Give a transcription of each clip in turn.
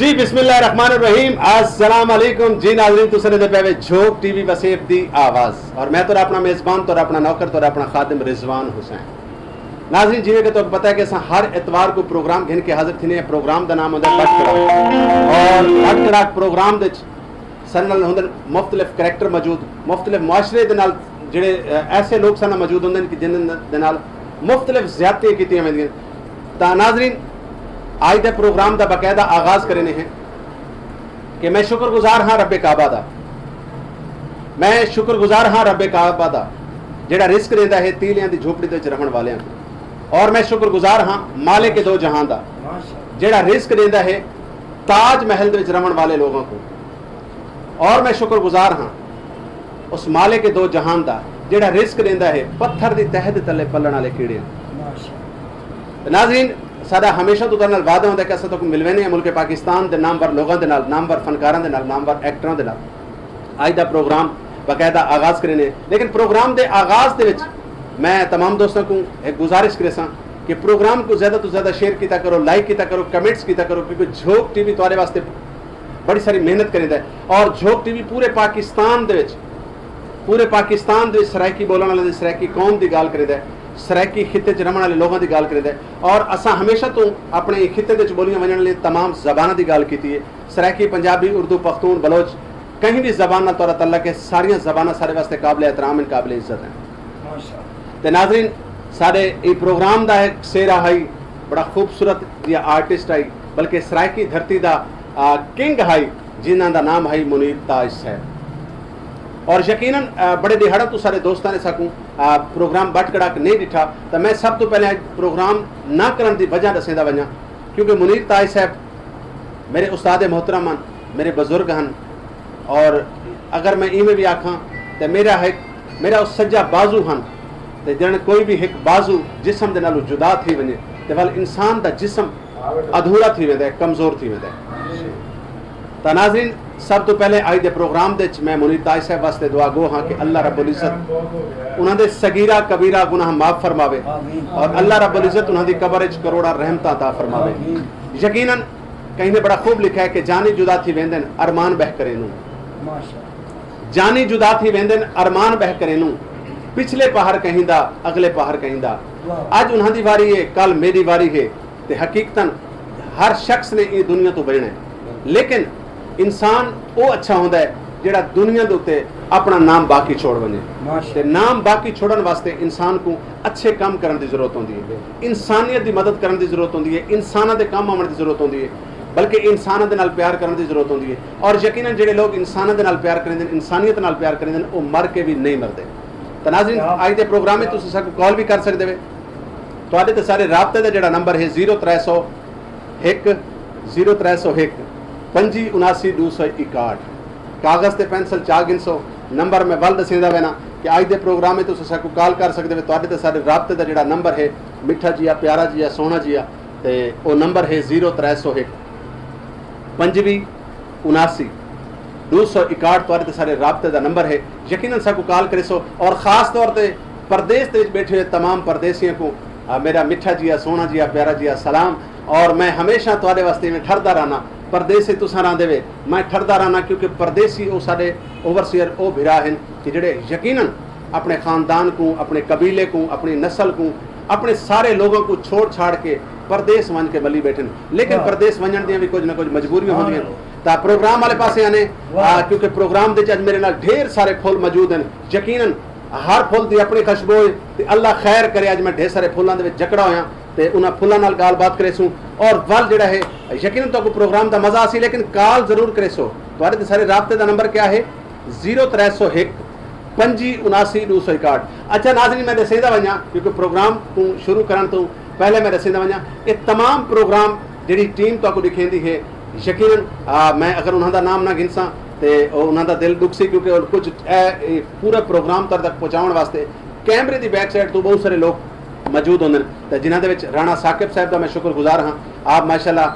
जी बिस्मिल्लाहिर्रहमानिर्रहीम अस्सलाम वालेकुम जी नाज़रीन तुसने दे पे झोक टीवी वसीफ दी आवाज़ और मैं तो अपना मेज़बान तो अपना नौकर तो अपना खादिम रिजवान हुसैन। नाज़रीन जिवें कि तो पता है कि असां हर इतवार को प्रोग्राम घिन के हाजिर थीने। प्रोग्राम का नाम होंदा बटकड़ा और बटकड़ा प्रोग्राम दे सन नाल होंदे मुख्तलिफ करैक्टर मौजूद मुख्तलिफ मुआशरे दे नाल जिहड़े ऐसे लोग सन मौजूद होंदे कि जिन्हां दे नाल मुख्तलिफ ज़्यादतियां कीतियां वेंदियां। तां नाज़रीन आज के प्रोग्राम का बाकायदा आगाज़ करने हैं कि मैं शुक्रगुजार हाँ रब्बे काबा दा। मैं शुक्रगुजार हाँ रब्बे काबा दा जेड़ा रिस्क देता है तीलियां दी झोपड़ी दे विच रहण वालियां को। और मैं शुक्रगुजार हाँ माले के दो जहां दा जेड़ा रिस्क देता है ताज महल दे विच रहण वाले लोगों को। और मैं शुक्रगुजार हाँ उस माले के दो जहां दा जेड़ा रिस्क देता है पत्थर दी तह दे तले पलण वाले कीड़ियां। नाज़रीन साडा हमेशा तो नाल वादा होंदा कि असां तो मिलवे नहीं मुल्क पाकिस्तान के नामवर लोगों के नाल नामवर फनकारां दे नाल नामवर एक्टरां दे नाल अज दा प्रोग्राम बाकायदा आगाज़ करने। लेकिन प्रोग्राम के आगाज़ दे विच मैं तमाम दोस्तों को एक गुजारिश करे सां कि प्रोग्राम को ज़्यादा तो ज़्यादा शेयर किया करो, लाइक किया करो, कमेंट्स किया करो, क्योंकि झोक टीवी तुहाडे वास्ते बड़ी सारी मेहनत करिंदा है। और झोक टीवी पूरे पाकिस्तान दे विच पूरे पाकिस्तान दे सराइकी बोलण वाले दी सराइकी कौम की गाल करिंदा है, सराइकी खिते च रहण वाले लोगों की गाल करिंदा है। और असां हमेशा तो अपने खिते दे बोलियां वजण लई तमाम ज़बानां की गाल कीती है। सराइकी पंजाबी उर्दू पख्तून बलोच कहीं भी ज़बान नाल तुहाडा तल्लक है, सारियां ज़बानां सारे वास्ते काबिल एहतराम हैं, काबिल इज्जत हैं। ते नाज़रीन साडे इह प्रोग्राम दा एक सेरा है बड़ा खूबसूरत जिहा आर्टिस्ट है, बल्कि सराइकी धरती दा किंग है जिन्हां दा नाम है मुनीर ताज साहब। और यकीनन बड़े दिहाड़ा तो सारे दोस्तों ने सकूँ प्रोग्राम बटकड़ा नहीं डिठा तो मैं सब तो पहले प्रोग्राम ना करने की वजह दसेंदा वजा, क्योंकि मुनीर ताज साहब मेरे उस्ताद मोहतरम हैं, मेरे बजुर्ग हैं। और अगर मैं इवें भी आखां तो मेरा उस सज्जा बाजू हैं तो जन कोई भी एक बाजू जिसम के नालों जुदा थी वजे तो वल इंसान का जिसम अधूरा थी वेंदा है, कमज़ोर थी वेंदा है। तो नाज़रीन सब तो पहले आज के प्रोग्राम दे मैं मुनीर ताज साहब वास्ते दुआ गो हाँ कि अल्लाह रब्बुल इज़्ज़त उन्होंने सगीरा कबीरा गुनाह माफ़ फरमावे और अल्लाह रब्बुल इज़्ज़त उन्होंने कबर च करोड़ा रहमत अता फरमावे। यकीनन कहीं ने बड़ा खूब लिखा है कि जानी जुदा थी वेंदन अरमान बह करे नू, जानी जुदा थी वेंदन अरमान बह करे नू, पिछले पहाड़ कहीं दा अगले पहाड़ कहीं दा। अज उन्होंने वारी है, कल मेरी वारी है। तो हकीकतन हर शख्स ने ये दुनिया तो बचना है, लेकिन इंसान वो अच्छा होंदा है जेड़ा दुनिया के उत्ते अपना नाम बाकी छोड़ वजे। नाम बाकी छोड़न वास्ते इंसान को अच्छे काम करने की जरूरत होती है, इंसानियत की मदद करने की जरूरत होती है, इंसानों के काम आने की जरूरत होती है, बल्कि इंसानों के नाल प्यार करने की जरूरत होती है। और यकीनन जेडे लोग इंसानों के नाल प्यार करेंगे, इंसानियत नाल प्यार करेंगे, वो मर के भी नहीं मरते। तो नाज़रीन आज के प्रोग्राम में तुसीं सानूं कॉल भी कर सकते हो। तुहाडे ते सारे राबते का जेड़ा नंबर है 0301 0301 2579 कागज़ ते पेंसिल चाह गिनसो नंबर में वल दसेंदा वैना कि अज के प्रोग्राम में तुसीं सानूं कॉल कर सकते हो। तुहाडे ते सारे राबते का जेड़ा नंबर है मिठा जिहा प्यारा जिहा सोहना जिहा ते वो नंबर है 0301 2579 261 तुहाडे ते सारे राबते का नंबर है। यकीनन सानूं कॉल करिसो। और ख़ास तौर पर परदेस दे विच बैठे हुए तमाम परदेसियों को मेरा मिठा जिहा सोहना जिहा प्यारा जिहा सलाम। और मैं हमेशा तुहाडे वास्ते में ठरदा रहना, परदेसी तुसां रहंदे वे मैं ठरदा रहना, क्योंकि परदेसी वो साडे ओवरसीयर वो भिरा हैं कि जेडे यकीनन अपने ख़ानदान को, अपने कबीले को, अपनी नस्ल को, अपने सारे लोगों को छोड़ छाड़ के परदेस वन के बली बैठे। लेकिन परदेस वजन दी भी कुछ ना कुछ मजबूरियां होंदियां। तो प्रोग्राम वाले पासे आने क्योंकि प्रोग्राम दे मेरे नाल ढेर सारे फुल मौजूद हैं। यकीनन हर फुल की अपनी खुशबू है। अल्लाह खैर करे अज मैं ढेर सारे फुलों के जकड़ा होया तो उन्होंने फुलों नाल गाल बात करे सूँ। और वल जोड़ा है यकीनन तो प्रोग्राम का मज़ा आसी, लेकिन कॉल जरूर करे सो। तो सारे राबते का नंबर क्या है 0301 2579 261। अच्छा नाज़रीन मैं दसेंदा वजा क्योंकि प्रोग्राम को शुरू करने तो पहले मैं दसेंदा वजा ये तमाम प्रोग्राम जी टीम तो दिखेंदी है। यकीनन मैं अगर उन्होंने नाम ना गिनसा तो उन्होंने दिल दुख सी, क्योंकि कुछ पूरा प्रोग्राम तक पहुँचाने वास्ते कैमरे की बैक साइड तो बहुत सारे लोग मौजूद होंगे। तो जिन्होंने राणा साकिब साहब का मैं शुक्रगुजार हाँ, आप माशाल्लाह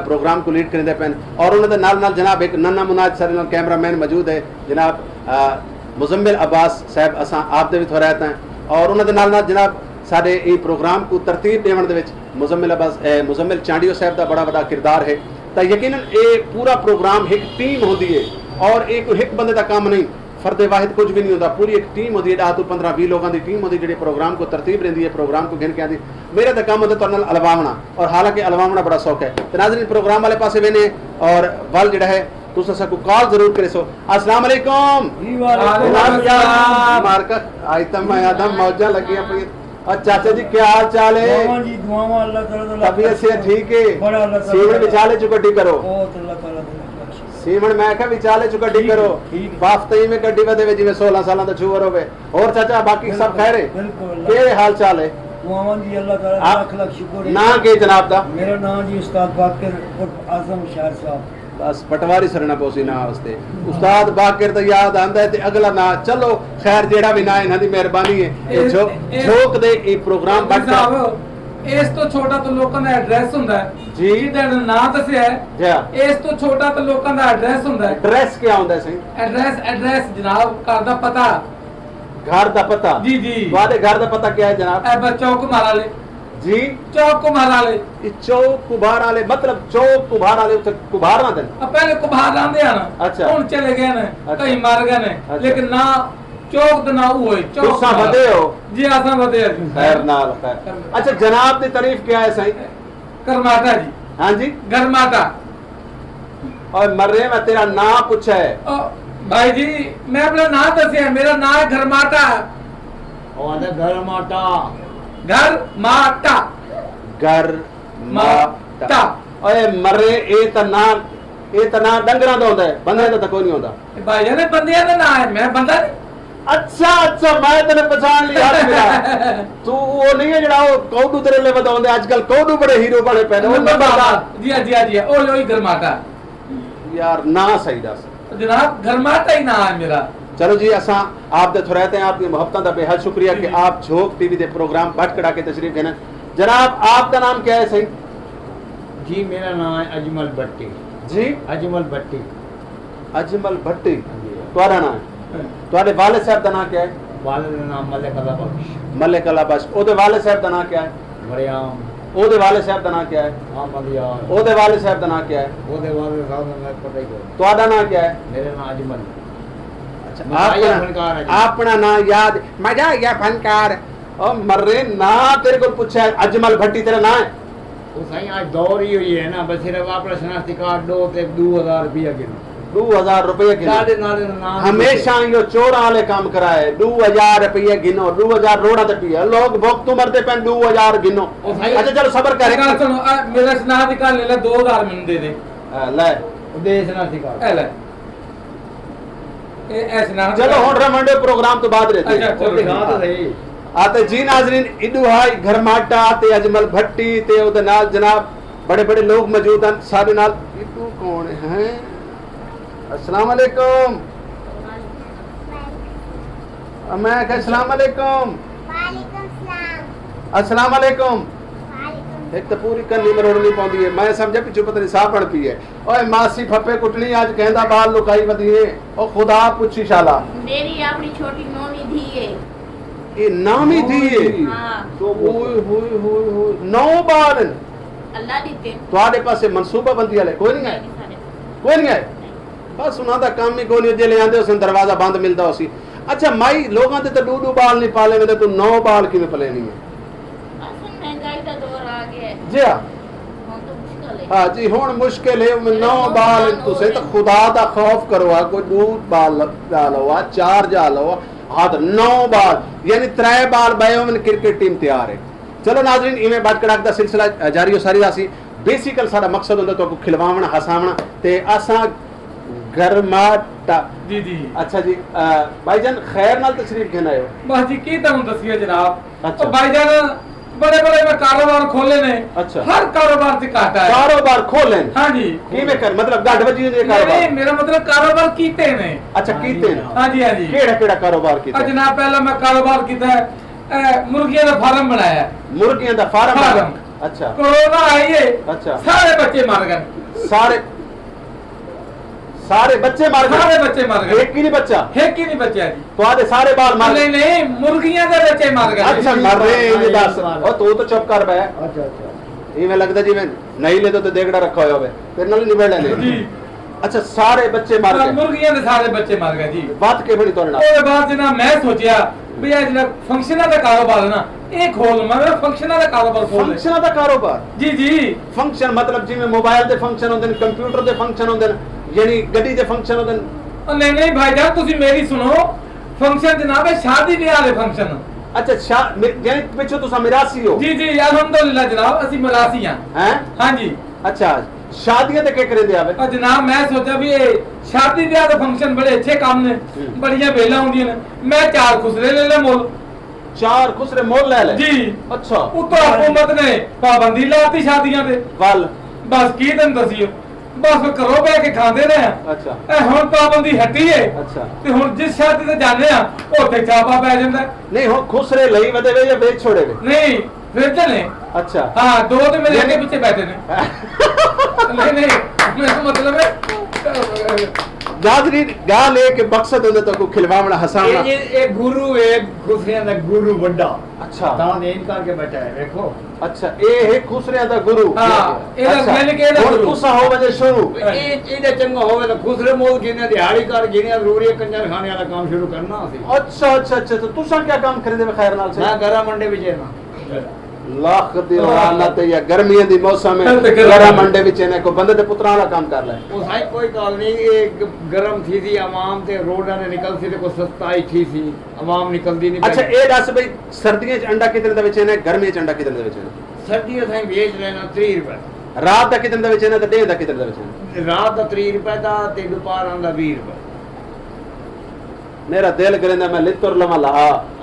प्रोग्राम को लीड करेंदे पैन। और उन्होंने नाल जनाब एक नन्ना मुनाज सारे नाल कैमरामैन मौजूद है जनाब मुजम्मिल अब्बास साहब असां आप दे भी थोड़ा रहते हैं। और उन्होंने नाल जनाब साढ़े प्रोग्राम को तरतीब देने मुजम्मिल अब्बास मुजम्मिल चांडियो साहब का बड़ा बड़ा किरदार है। तो यकीनन ये पूरा प्रोग्राम एक टीम होती है और एक बंदे का काम नहीं, फर्द वाहिद कुछ भी नहीं होता, पूरी एक टीम होती है। 10 तो 15-20 लोगों की टीम होती है जी प्रोग्राम को तरतीब रही है, प्रोग्राम को गिन के आती। मेरा तो काम होता है अलवावना, और हालांकि अलवावना बड़ा शौक है। तो नाज़रीन प्रोग्राम वाले पासे वेने और वल जड़ा है तुसा सबको कॉल जरूर करे सो। अस्सलाम वालेकुम मारका आइतम आदम मौजा लगी है। और चाचा जी क्या हाल चाल है? जी दुआवां अल्लाह ताला तबीयत से ठीक है? बड़ा अल्लाह ताला सीमन विचाले चुकड्डी करो, बहुत अल्लाह ताला सीमन मैं कहा विचाले चुकड्डी करो, बाफ्तई में गड्डी वदे जिवें 16 साल दा छुवर होवे। और चाचा बाकी सब खैर है? बिल्कुल के हाल चाल है? दुआवां जी अल्लाह ताला लाख लाख शुक्र है। ना के जनाब दा? मेरा नाम जी उस्ताद बाकर उर्फ आजम शाह साहब। बस पटवारी सरना पोसी ना वास्ते उस्ताद बाकर तो याद आंदा है ते अगला ना चलो खैर जेड़ा भी ना इन्हां दी मेहरबानी है। झोक दे ई प्रोग्राम बट ਇਸ ਤੋਂ ਛੋਟਾ ਤਾਂ ਲੋਕਾਂ ਦਾ ਐਡਰੈਸ ਹੁੰਦਾ ਹੈ ਜੀ, ਜਿਹਦਾ ਨਾਂ ਦੱਸਿਆ ਹੈ। ਇਸ ਤੋਂ ਛੋਟਾ ਤਾਂ ਲੋਕਾਂ ਦਾ ਐਡਰੈਸ ਹੁੰਦਾ ਹੈ। एड्रेस क्या ਹੁੰਦਾ है सही? ਐਡਰੈਸ ਜਨਾਬ ਘਰ ਦਾ ਪਤਾ। घर दा पता? जी जी। वादे घर दा पता क्या है जनाब? ਇਹ ਬੱਚੋ ਕੁਮਾਰ ਵਾਲੇ जी ਚੌਕ ਕੁਮਾਰ ਵਾਲੇ ये चौक कुभार वाले मतलब चौक कुभार वाले उत्थे कुभार ना देन। ਆ ਪਹਿਲੇ ਕੁਮਾਰ ਆਂਦੇ ਹਨ, अच्छा। ਹੁਣ ਚਲੇ ਗਏ ਨੇ, अच्छा। ਕਈ ਮਰ ਗਏ ਨੇ, अच्छा। ਲੇਕਿਨ ਨਾ ਚੌਕ ਦਾ ਨਾ ਹੋਏ ਚੌਕ तुसा वदे हो? जी आसा वदे खैर नाल खैर। अच्छा जनाब दी तारीफ क्या है सही? करमाटा जी। हां जी गरमाटा। और मर्रे में तेरा नाम पूछा है? भाई जी मैं अपना नाम दसिया, मेरा नाम है घरमाटा। और घर माटा घर माटा। घर माटा। ओए मर्रे ए तना डंगरा दा होंदा है, बंदे दा कोई नहीं होंदा। भाई जान बंदे दा नाम है, मैं बंदा नहीं। अच्छा अच्छा मैं तेने पहचान लिया मेरा। तू वो नहीं है जड़ा वो कौडू तेरे ले बताਉਂਦੇ आजकल कौडू बड़े हीरो बने पहले वो मैं बता। जी हां जी हां जी ओए घरमाटा यार ना सही दस जनाब, घरमाटा ही नाम है मेरा। चलो जी असा आप दे थोड़े हैं आपकी मोहब्बत का बेहद शुक्रिया कि आप झोंक टीवी दे प्रोग्राम बट कड़ा के तशरीफ देना। जनाब आपका नाम क्या है सही? जी मेरा नाम है अजमल भट्टी। जी अजमल भट्टी। अजमल भट्टी तुम्हारा नाम है? तुम्हारे वाले साहब का नाम क्या है? वाले का नाम मलिक अला बख्श। मलिक अला बख्श। ओदे वाले साहब का नाम क्या है? मरियम। ओदे वाले साहब का नाम क्या है? अहमद यार। ओदे वाले साहब का नाम क्या है? ओदे वाले साहब ने पता ही कोई। तुम्हारा नाम क्या है? मेरा नाम अजमल। अच्छा अपना नाम याद मजा या फनकार और मर्रे ना तेरे को पूछा है अजमल भट्टी तेरा नाम है? वो सही आज दौर ही हुई है ना, बस सिर्फ अपना शनाख्ती कार्ड दो ते 2000 रुपया गिनो। 2000 रुपये नाले नाले नाम हमेशा यो चोरा वाले काम कराए। 2000 रुपये गिनो, 2000 रोड़ा ते पिया लोग भुख तो मरते पे 2000 गिनो। अच्छा चलो सबर कर सुनो मेरा शनाख्ती कार्ड ले ले 2000 मिन दे दे ले दे शनाख्ती कार्ड ए ले ए ऐसे चलो हुन रमंडे प्रोग्राम तो बाद रहते। अच्छा चलो दिखा तो सही। आते जी नाजरीन इडू हाई घरमाटा ते अजमल भट्टी ते ओदे नाल जनाब बड़े बड़े लोग मौजूद हैं सारे नाल। इडू कौन है? अस्सलाम वालेकुम। मैं कह अस्सलाम वालेकुम। अस्सलाम वालेकुम। एक तो पूरी कन्नी मरोड़नी पौंदी है, मैं समझा पिछू पता नहीं साह पड़ पी है। ओए मासी फप्पे कुटनी आज कहंदा बाल लुकाई वदी है। ओ खुदा पुछी शाला मेरी अपनी छोटी नौमी धी है। ये नामी थी है। हां ओए होए होए होए 9 बाल अल्लाह दीते ਤੁਹਾਡੇ ਪਾਸੇ ਮਨਸੂਬਾ ਬੰਦੀ ਵਾਲੇ ਕੋਈ ਨਹੀਂ ਆਏ? ਕੋਈ ਨਹੀਂ ਆਏ? ਬਸ ਉਹਨਾਂ ਦਾ ਕੰਮ ਹੀ ਕੋਈ ਨਹੀਂ, ਜੇ ਲੈ ਆਂਦੇ ਉਸ ਦਰਵਾਜ਼ਾ ਬੰਦ ਮਿਲਦਾ ਉਸੀ। ਅੱਛਾ ਮਾਈ ਲੋਕਾਂ ਤੇ ਤਾਂ ਡੂਡੂ ਬਾਲ ਨਹੀਂ ਪਾਲੇ ਵੇ ਤੂੰ 9 ਬਾਲ ਕਿਵੇਂ ਪਲੇ ਨਹੀਂ ਹੈ? असल महंगाई का दौर आ गया है। ਜੀ ਹਾਂ हाँ तो मुश्किल है। हाँ जी हुण मुश्किल है मैं 9 बाल तुसे तो खुदा दा खौफ करो आ कोई 2 बाल डालो आ 4 डालो हां 9 बाल यानी 3 बाल बायो में क्रिकेट टीम तैयार है। चलो नाज़रीन इवें बट कड़क दा सिलसिला जारी हो सारी रासी बेसिकल सारा मकसद होंदा तो खिलवावना हसावना ते असा गरमाटा। जी जी अच्छा जी भाईजान खैर नाल तशरीफ घेन आयो। बस जी की तुम दसिए जनाब। अच्छा। तो भाईजान बड़े बड़े मैं कारोबार खोले ने। अच्छा। हर कारोबार से काटा है। कारोबार खोलें? हाँ जी। किवें कर मतलब गड वजी दे नहीं कारोबार? मेरा मतलब कारोबार कीते ने। अच्छा कीते ने? हाँ जी हाँ जी। केड़ा केड़ा कारोबार कीता? जनाब पहला मैं कारोबार किया है मुर्गियों का फार्म बनाया। मुर्गियों दा फार्म? फार्म। अच्छा कोरोना आई है। अच्छा सारे बच्चे मर गए। सारे बच्चे मर गए? सारे बच्चे मर गए। एक ही नहीं बच्चा? एक ही नहीं बच्चा जी। तो आधे सारे बाल मर नहीं नहीं मुर्गियों के बच्चे मर गए। अच्छा मर रहे हैं ये दस। और तू तो चुप कर बे। अच्छा अच्छा ਇਵੇਂ ਲੱਗਦਾ ਜਿਵੇਂ ਨਹੀਂ ਲੈ ਤੋਂ ਦੇਗੜਾ ਰੱਖਾ ਹੋਇਆ ਹੋਵੇ ਤੇ ਨਾਲ ਨਹੀਂ ਬੈਠ ਲੈਣੇ ਜੀ ਅੱਛਾ ਸਾਰੇ ਬੱਚੇ ਮਰ ਗਏ ਮੁਰਗੀਆਂ ਦੇ ਸਾਰੇ ਬੱਚੇ ਮਰ ਗਏ ਜੀ ਬਾਤ ਕੇ ਬਣੀ ਤੁਹਾਡੇ ਨਾਲ ਉਹਦੇ ਬਾਅਦ ਜਨਾਬ ਮੈਂ ਸੋਚਿਆ ਵੀ ਇਹ ਜਿਹੜਾ ਫੰਕਸ਼ਨਾਂ ਦਾ ਕਾਰੋਬਾਰ ਹੈ ਨਾ ਇਹ ਖੋਲ ਮੈਂ ਫੰਕਸ਼ਨਾਂ ਦਾ ਕਾਰੋਬਾਰ ਖੋਲ ਲੈ ਫੰਕਸ਼ਨਾਂ ਦਾ ਕਾਰੋਬਾਰ ਜੀ ਜੀ ਫੰਕਸ਼ਨ ਮਤਲਬ ਜਿਵੇਂ ਮੋਬਾਈਲ ਦੇ ਫੰਕਸ਼ਨ ਹੁੰਦੇ ਨੇ ਕੰਪਿਊਟਰ ਦੇ ਫੰਕਸ਼ਨ ਹੁੰਦੇ ਨੇ ਯਾਨੀ ਗੱਡੀ ਦੇ ਫੰਕਸ਼ਨ ਹੁੰਦੇ ਨੇ ਉਹ ਨਹੀਂ ਨਹੀਂ ਭਾਈ ਜਾਨ ਤੁਸੀਂ ਮੇਰੀ ਸੁਣੋ ਫੰਕਸ਼ਨ ਜਨਾਬ ਇਹ ਸ਼ਾਦੀ ਵਿਆਹ ਦੇ ਫੰਕਸ਼ਨ ਅੱਛਾ ਯਾਨੀ ਪਿੱਛੋਂ ਤੁਸੀਂ ਮਿਰਾਸੀ ਹੋ ਜੀ ਜੀ ਅਲਹਮਦੁਲਿਲਾ ਜਨਾਬ ਅਸੀਂ ਮਰਾਸੀ ਹਾਂ हैं ਹਾਂਜੀ अच्छा शादियां ते के करेंदे आवे और जनाब मैं सोचा भी ये शादी ब्याह के फंक्शन बड़े अच्छे काम ने बड़ियां बेला होंदियां ने मैं 4 खुसरे ले ले मोल 4 खुसरे मोल ले ले जी अच्छा उतो हुकूमत ने पाबंदी लाती शादियां ते वल बस की तन दसियो बस करो बह के खांदे रहे अच्छा ए हुन पाबंदी हटी है अच्छा ते हुन जिस शादी ते जाने आ ओथे छापा पै जांदा नहीं हो खुसरे लई वदे वे या बेच छोड़े वे नहीं फिर चले अच्छा हाँ 2 तो मेरे आगे पीछे बैठे ने नहीं मेरा मतलब है नाज़रीन गा ले के मकसद होंदा तो को खिलवावना हसावना ਇਹ ਗੁਰੂ ਹੈ ਖੁਸਰਿਆਂ ਦਾ ਗੁਰੂ ਵੱਡਾ अच्छा ਤਾਂ ਨੇਮ ਕਰਕੇ ਬੈਠਾ ਹੈ ਵੇਖੋ अच्छा ए है खुसरिया दा गुरु हाँ, एदा यानी कि एदा हुन गुरु। तुसा हो वजे शुरू ਇਹਦੇ ਚੰਗਾ ਹੋਵੇ ਤਾਂ ਖੁਸਰੇ ਮੋਲ ਗਿਨੇ ਦਿਹਾੜੀ ਕਰ ਗਿਨੇ ਜ਼ਰੂਰੀ ਕੰਜਰ ਖਾਣੇ ਵਾਲਾ ਕੰਮ ਸ਼ੁਰੂ ਕਰਨਾ ਅਸੀਂ अच्छा अच्छा अच्छा तो तुसा क्या काम करेंदे वे खैर नाल से ਮੈਂ ਗਰਾ ਮੰਡੇ ਵਿੱਚ ਹੈ ਨਾ लाख दी लानत या गर्मियां दी मौसम में ते गरम गरम मंडे विच ने को बंदे ते पुत्रा वाला काम कर ले ਉਹ ਸਾਈ ਕੋਈ ਗੱਲ ਨਹੀਂ ਇਹ ਗਰਮ ਥੀ ਸੀ ਆਵਾਮ ਤੇ ਰੋਡਾਂ ਨੇ ਨਿਕਲ ਸੀ ਤੇ ਕੋਈ ਸਸਤਾਈ ਥੀ ਸੀ ਆਵਾਮ ਨਿਕਲਦੀ ਨਹੀਂ अच्छा ए दस भाई सर्दियां च अंडा कितने दा बेचे ने गर्मियां च अंडा कितने दा बेचे ने ਸਰਦੀਆਂ ਥਾਈ ਵੇਚ ਲੈਣਾ 30 ਰੁਪਏ रात दा कितने दा बेचे ने ते डे दा कितने दा बेचे ने ਰਾਤ ਦਾ 30 ਰੁਪਏ ਦਾ ਤੇ ਦੁਪਹਿਰਾਂ ਦਾ 20 ਰੁਪਏ मेरा दिल करेंदा मैं लित्तर लवा ला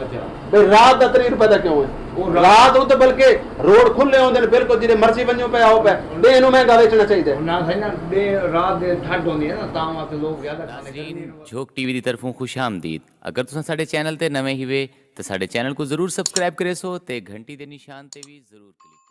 ਅੱਛਾ भाई रात दा 30 रुपए दा क्यों है ਉਹ रात तो बल्कि रोड खुले होंदे ने बिल्कुल जिदे मर्जी वन्यो पे आओ पे डे नु महंगा बेचना चाहिए ਨਾ ਸਹੀ ਨਾ ਦੇ ਰਾਤ ਦੇ ਠੰਡ ਹੁੰਦੀ ਹੈ ਨਾ ਤਾਂ ਵਾਸਤੇ ਲੋਕ ਜ਼ਿਆਦਾ ਖਾਣੇ ਕਰਦੇ ਨੇ ਝੋਕ ਟੀਵੀ ਦੀ ਤਰਫੋਂ ਖੁਸ਼ ਆਮਦੀਦ ਅਗਰ ਤੁਸੀਂ ਸਾਡੇ ਚੈਨਲ ਤੇ ਨਵੇਂ ਹੀ ਵੇ ਤਾਂ ਸਾਡੇ ਚੈਨਲ ਨੂੰ ਜ਼ਰੂਰ ਸਬਸਕ੍ਰਾਈਬ ਕਰੇ ਸੋ ਤੇ ਘੰਟੀ ਦੇ ਨਿਸ਼ਾਨ ਤੇ ਵੀ ਜ਼ਰੂਰ ਕਲਿੱਕ